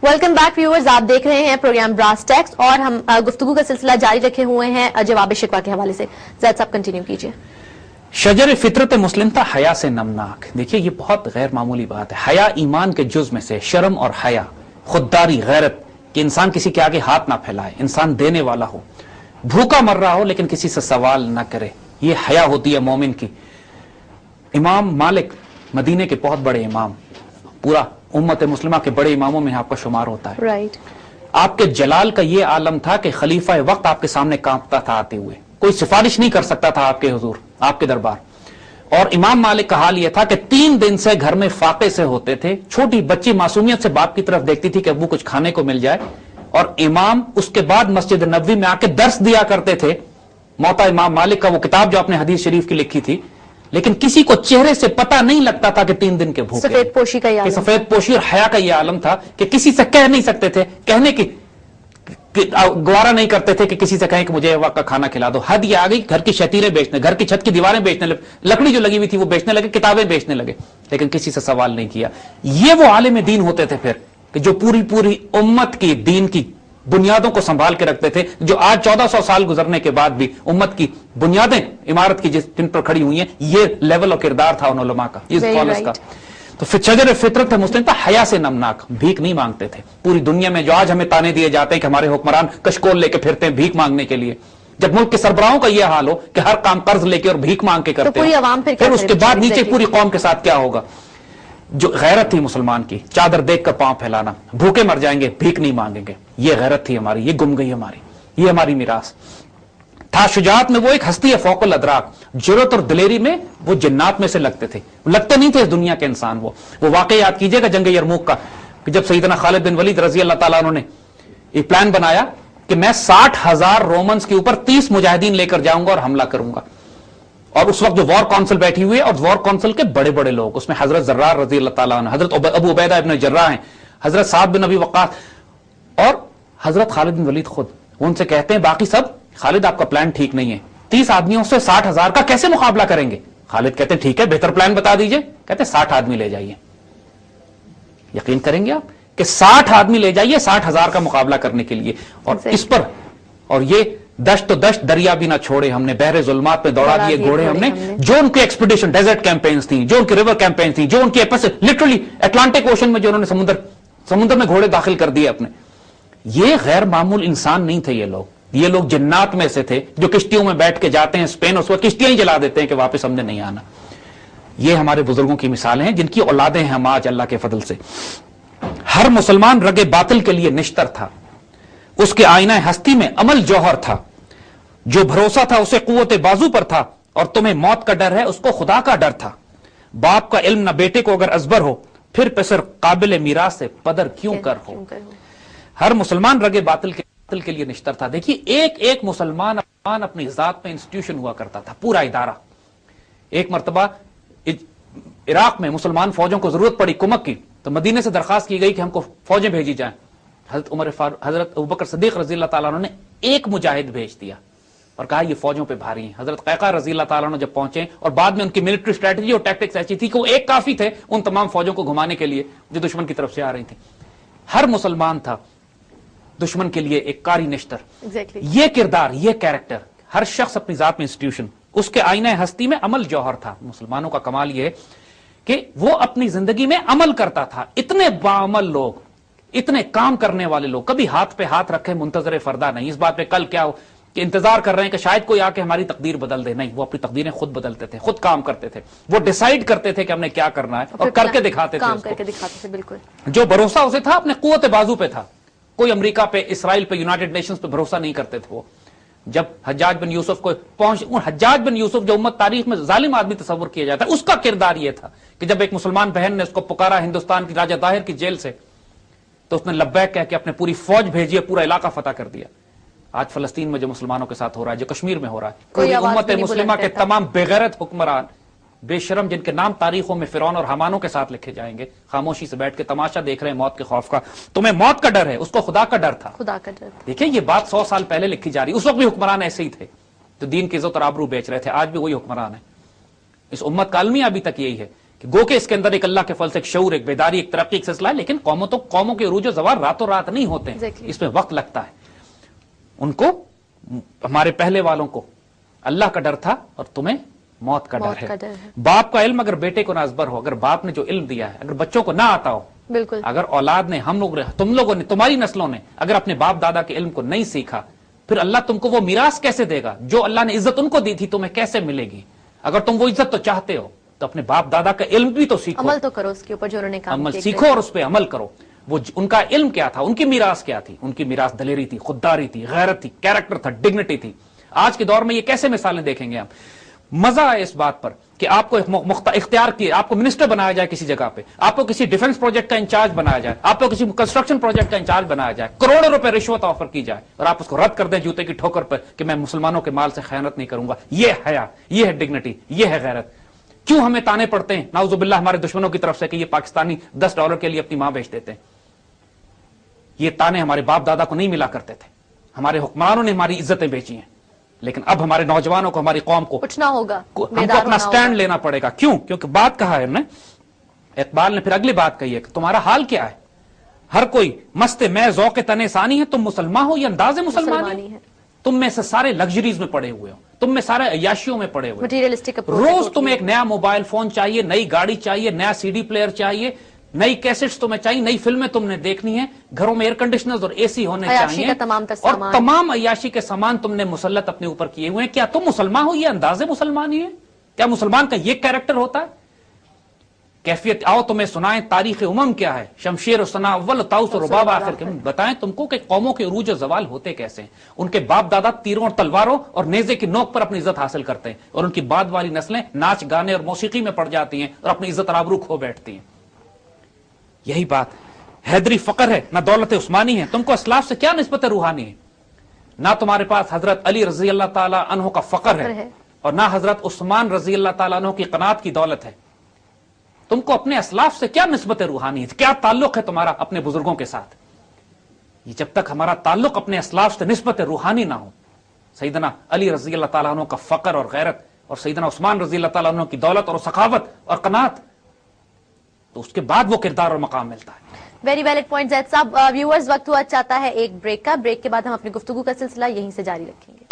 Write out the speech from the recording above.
Welcome back viewers, آپ دیکھ رہے ہیں پروگرام براس ٹیکس اور ہم گفتگو کا سلسلہ جاری رکھے ہوئے ہیں جواب شکوہ کے حوالے سے. زید صاحب کنٹینیو کیجئے. شجر فطرت مسلم تھا حیا سے نمناک. دیکھیے یہ بہت غیر معمولی بات ہے. حیا ایمان کے جز میں سے، شرم اور حیا، خودداری، غیرت کہ انسان کسی کے آگے ہاتھ نہ پھیلائے، انسان دینے والا ہو، بھوکا مر رہا ہو لیکن کسی سے سوال نہ کرے، یہ حیا ہوتی ہے مومن کی. امام مالک مدینے کے بہت بڑے امام، پورا امت مسلمہ کے بڑے اماموں میں آپ کا شمار ہوتا ہے. رائٹ. آپ کے جلال کا یہ عالم تھا کہ خلیفہ وقت آپ کے سامنے کانپتا تھا آتے ہوئے، کوئی سفارش نہیں کر سکتا تھا آپ کے حضور، آپ کے دربار. اور امام مالک کا حال یہ تھا کہ 3 دن سے گھر میں فاقے سے ہوتے تھے. چھوٹی بچی معصومیت سے باپ کی طرف دیکھتی تھی کہ ابو کچھ کھانے کو مل جائے، اور امام اس کے بعد مسجد نبوی میں آ کے درس دیا کرتے تھے. موتا امام مالک کا وہ کتاب جو آپ نے حدیث شریف کی لکھی تھی، لیکن کسی کو چہرے سے پتہ نہیں لگتا تھا کہ 3 دن کے بھوکے. سفید پوشی کا یہ عالم، سفید پوشی اور حیا کا یہ عالم تھا کہ کسی سے کہہ نہیں سکتے تھے، کہنے کی گوارا نہیں کرتے تھے کہ کسی سے کہیں کہ مجھے وقت کا کھانا کھلا دو. حد یہ آ گئی گھر کی شتیریں بیچنے، گھر کی چھت کی دیواریں بیچنے لگے، لکڑی جو لگی ہوئی تھی وہ بیچنے لگے، کتابیں بیچنے لگے، لیکن کسی سے سوال نہیں کیا. یہ وہ عالم دین ہوتے تھے پھر کہ جو پوری امت کی دین کی بنیادوں کو سنبھال کے رکھتے تھے، جو آج 1400 سال گزرنے کے بعد بھی امت کی بنیادیں عمارت کی جن پر کھڑی ہوئی ہیں. یہ لیول اور کردار تھا ان علماء کا، اس اسکالرز کا. تو شجر فطرت مسلم تھا حیا سے نمناک. بھیک نہیں مانگتے تھے. پوری دنیا میں جو آج ہمیں تانے دیے جاتے ہیں کہ ہمارے حکمران کشکول لے کے پھرتے ہیں بھیک مانگنے کے لیے، جب ملک کے سربراہوں کا یہ حال ہو کہ ہر کام قرض لے کے اور بھیک مانگ کے کرتے ہیں، پھر اس کے بعد نیچے پوری قوم کے ساتھ کیا ہوگا. جو غیرت تھی مسلمان کی، چادر دیکھ کر پاؤں پھیلانا، بھوکے مر جائیں گے بھیک نہیں مانگیں گے، یہ غیرت تھی ہماری. یہ گم گئی ہماری، یہ ہماری میراث تھا. شجاعت میں وہ ایک ہستی ہے فوق الادراک. جرأت اور دلیری میں وہ جنات میں سے لگتے تھے، لگتے نہیں تھے اس دنیا کے انسان. وہ واقعہ یاد کیجئے گا جنگ یرموک کا، کہ جب سیدنا خالد بن ولید رضی اللہ تعالیٰ عنہ نے ایک پلان بنایا کہ میں 60,000 رومنز کے اوپر 30 مجاہدین لے کر جاؤں گا اور حملہ کروں گا. اور اس وقت جو وار کونسل بیٹھی ہوئی ہے اور وار کونسل کے بڑے بڑے لوگ، اس میں حضرت زرار رضی اللہ تعالیٰ عنہ، حضرت ابو عبیدہ ابن جراح ہیں، حضرت سعد بن ابی وقاص اور حضرت خالد بن ولید خود. ان سے کہتے ہیں باقی سب، خالد آپ کا پلان ٹھیک نہیں ہے، 30 آدمیوں سے 60,000 کا کیسے مقابلہ کریں گے؟ خالد کہتے ہیں ٹھیک ہے بہتر پلان بتا دیجئے. کہتے ہیں 60 آدمی لے جائیے. یقین کریں گے آپ کہ 60 آدمی لے جائیے 60,000 کا مقابلہ کرنے کے لیے. اور اس پر، اور یہ دشت تو دشت دریا بھی نہ چھوڑے ہم نے، بحر ظلمات میں دوڑا دیے گھوڑے ہم نے. جو ان کی ایکسپیڈیشن ڈیزرٹ کیمپینز تھیں، جو ان کی ریور کیمپینز تھیں، جو ان کی لٹرلی اٹلانٹک اوشن میں جو انہوں نے سمندر میں گھوڑے داخل کر دیے اپنے. یہ غیر معمول انسان نہیں تھے یہ لوگ. یہ لوگ جنات میں سے تھے جو کشتیوں میں بیٹھ کے جاتے ہیں اسپین، اس وقت کشتیاں ہی جلا دیتے ہیں کہ واپس ہم نے نہیں آنا. یہ ہمارے بزرگوں کی مثالیں ہیں جن کی اولادیں ہیں ہم آج اللہ کے فضل سے. ہر مسلمان رگ باطل کے لیے نشتر تھا، اس کے آئینہ ہستی میں عمل جوہر تھا. جو بھروسہ تھا اسے قوت بازو پر تھا، اور تمہیں موت کا ڈر ہے اس کو خدا کا ڈر تھا. باپ کا علم نہ بیٹے کو اگر ازبر ہو، پھر پسر قابل میراث سے پدر کیوں کر ہو. ہر مسلمان رگ باطل کے لیے نشتر تھا. دیکھیے ایک مسلمان اپنی ذات میں انسٹیٹیوشن ہوا کرتا تھا، پورا ادارہ. ایک مرتبہ عراق میں مسلمان فوجوں کو ضرورت پڑی کمک کی، تو مدینے سے درخواست کی گئی کہ ہم کو فوجیں بھیجی جائیں. حضرت ابوبکر صدیق رضی اللہ تعالیٰ عنہ نے ایک مجاہد بھیج دیا اور کہا یہ فوجوں پہ بھاری ہیں. حضرت قیقاع رضی اللہ تعالیٰ عنہ جب پہنچے، اور بعد میں ان کی ملٹری اسٹریٹجی اور ٹیکٹکس ایسی تھی کہ وہ ایک کافی تھے ان تمام فوجوں کو گھمانے کے لیے جو دشمن کی طرف سے آ رہی تھی. ہر مسلمان تھا دشمن کے لیے ایک کاری نشتر. یہ کردار، یہ کیریکٹر، ہر شخص اپنی ذات میں انسٹیٹیوشن، اس کے آئینہ ہستی میں عمل جوہر تھا. مسلمانوں کا کمال یہ ہے کہ وہ اپنی زندگی میں عمل کرتا تھا. اتنے باعمل لوگ، اتنے کام کرنے والے لوگ، کبھی ہاتھ پہ ہاتھ رکھے منتظر فردہ نہیں، اس بات پہ کل کیا ہو کہ انتظار کر رہے ہیں کہ شاید کوئی آ کے ہماری تقدیر بدل دے. نہیں، وہ اپنی تقدیریں خود بدلتے تھے، خود کام کرتے تھے. وہ ڈیسائیڈ کرتے تھے کہ ہم نے کیا کرنا ہے اور کر کے دکھاتے تھے. بالکل جو بھروسہ اسے تھا اپنے قوت بازو پہ تھا. کوئی امریکہ پہ، اسرائیل پہ، یونائٹڈ نیشنز پہ بھروسہ نہیں کرتے تھے. وہ جب حجاج بن یوسف کو حجاج بن یوسف جو امت تاریخ میں ظالم آدمی تصور کیا جاتا ہے، اس کا کردار یہ تھا کہ جب ایک مسلمان بہن نے اس کو پکارا ہندوستان کی راجہ طاہر کی جیل سے، تو اس نے لبیک کہہ کے اپنے پوری فوج بھیجی، پورا علاقہ فتح کر دیا. آج فلسطین میں جو مسلمانوں کے ساتھ ہو رہا ہے، جو کشمیر میں ہو رہا ہے، پوری امت مسلمہ کے تمام بےغیرت حکمران، بے شرم، جن کے نام تاریخوں میں فرعون اور حامانوں کے ساتھ لکھے جائیں گے، خاموشی سے بیٹھ کے تماشا دیکھ رہے ہیں موت کے خوف کا. تمہیں موت کا ڈر ہے، اس کو خدا کا ڈر تھا. خدا کا ڈر. دیکھیں یہ بات 100 سال پہلے لکھی جا رہی. اس وقت بھی حکمران ایسے ہی تھے تو دین کی عزت اور آبرو بیچ رہے تھے. آج بھی وہی حکمران ہے. اس امت کا المیہ ابھی تک یہی ہے کہ گو کہ اس کے اندر ایک اللہ کے فضل سے ایک شعور، ایک بیداری، ایک ترقی، ایک سلسلہ ہے، لیکن قوموں کے عروج و زوال راتوں رات نہیں ہوتے ہیں، اس میں وقت لگتا ہے. ان کو، ہمارے پہلے والوں کو اللہ کا ڈر تھا اور تمہیں موت کا ڈر ہے. باپ کا علم اگر بیٹے کو نہ ازبر ہو، اگر باپ نے جو علم دیا ہے اگر بچوں کو نہ آتا ہو، بالکل، اگر اولاد نے، ہم لوگ، تم لوگوں نے، تمہاری نسلوں نے اگر اپنے باپ دادا کے علم کو نہیں سیکھا، پھر اللہ تم کو وہ میراث کیسے دے گا؟ جو اللہ نے عزت ان کو دی تھی تمہیں کیسے ملے گی؟ اگر تم وہ عزت تو چاہتے ہو تو اپنے باپ دادا کا علم بھی تو سیکھو، عمل تو کرو اس کے اوپر جو انہوں نے کام عمل سیکھو اور اس پہ عمل کرو. وہ ان کا علم کیا تھا، ان کی میراث کیا تھی؟ ان کی میراث دلیری تھی، خودداری تھی، غیرت تھی، کیریکٹر تھا، ڈگنیٹی تھی. آج کے دور میں یہ کیسے مثالیں دیکھیں گے ہم؟ مزہ ہے اس بات پر کہ آپ کو اختیار کیا، آپ کو منسٹر بنایا جائے کسی جگہ پہ، آپ کو کسی ڈیفنس پروجیکٹ کا انچارج بنایا جائے، آپ کو کسی کنسٹرکشن پروجیکٹ کا انچارج بنایا جائے، کروڑوں روپے رشوت آفر کی جائے اور آپ اس کو رد کر دیں جوتے کی ٹھوکر پر کہ میں مسلمانوں کے مال سے خیانت نہیں کروں گا. یہ حیا، یہ ہے ڈگنیٹی، یہ ہے غیرت. کیوں ہمیں تانے پڑتے ہیں نعوذ باللہ ہمارے دشمنوں کی طرف سے کہ یہ پاکستانی $10 کے لیے اپنی ماں بیچ دیتے ہیں؟ یہ تانے ہمارے باپ دادا کو نہیں ملا کرتے تھے. ہمارے حکمرانوں نے ہماری عزتیں بیچی ہیں، لیکن اب ہمارے نوجوانوں کو، ہماری قوم کو اٹھنا ہوگا، ہم کو اپنا سٹینڈ لینا پڑے گا. کیوں؟ کیونکہ بات کہا ہے اقبال نے پھر اگلی بات کہی ہے کہ تمہارا حال کیا ہے؟ ہر کوئی مست میں ذوق تن ثانی ہے، تم مسلمان ہو یا انداز مسلمانی ہے؟ تم میں سے سارے لگژریز میں پڑے ہوئے ہو، تم میں سارے عیاشیوں میں پڑے ہوئے ہو. روز تمہیں ایک نیا موبائل فون چاہیے، نئی گاڑی چاہیے، نیا CD پلیئر چاہیے، نئی کیسٹس تمہیں چاہیے، نئی فلمیں تم نے دیکھنی ہے، گھروں میں ایئر کنڈیشنرز اور AC ہونے چاہیے، اور تمام عیاشی کے سامان تم نے مسلط اپنے اوپر کیے ہوئے ہیں. کیا تم مسلمان ہو؟ یہ انداز مسلمانی ہے؟ کیا مسلمان کا یہ کیریکٹر ہوتا ہے؟ کیفیت آؤ تمہیں سنائیں تاریخ امم کیا ہے، شمشیر و ثنا اول طاؤس و رباب آخر کے. بتائیں تم کو کہ قوموں کے عروج و زوال ہوتے کیسے ہیں. ان کے باپ دادا تیروں اور تلواروں اور نیزے کی نوک پر اپنی عزت حاصل کرتے ہیں، اور ان کی بعد والی نسلیں ناچ گانے اور موسیقی میں پڑ جاتی ہیں اور اپنی عزت اور آبرو کھو بیٹھتی ہیں. یہی بات حیدری فقر ہے، نہ دولت عثمانی ہے. تم کو اسلاف سے کیا نسبت روحانی ہے؟ نہ تمہارے پاس حضرت علی رضی اللہ تعالی عنہ کا فقر ہے اور نہ حضرت عثمان رضی اللہ تعالیٰ عنہ کی قناعت کی دولت ہے. تم کو اپنے اسلاف سے کیا نسبت روحانی ہے؟ کیا تعلق ہے تمہارا اپنے بزرگوں کے ساتھ؟ یہ جب تک ہمارا تعلق اپنے اسلاف سے نسبت روحانی نہ ہو، سیدنا علی رضی اللہ تعالیٰ عنہ کا فقر اور غیرت اور سیدنا عثمان رضی اللہ تعالیٰ عنہ کی دولت اور سخاوت اور قناعت، تو اس کے بعد وہ کردار اور مقام ملتا ہے. ویری ویلڈ پوائنٹ زید صاحب. ویورز، وقت ہوا چاہتا ہے ایک بریک کا. بریک کے بعد ہم اپنی گفتگو کا سلسلہ یہیں سے جاری رکھیں گے.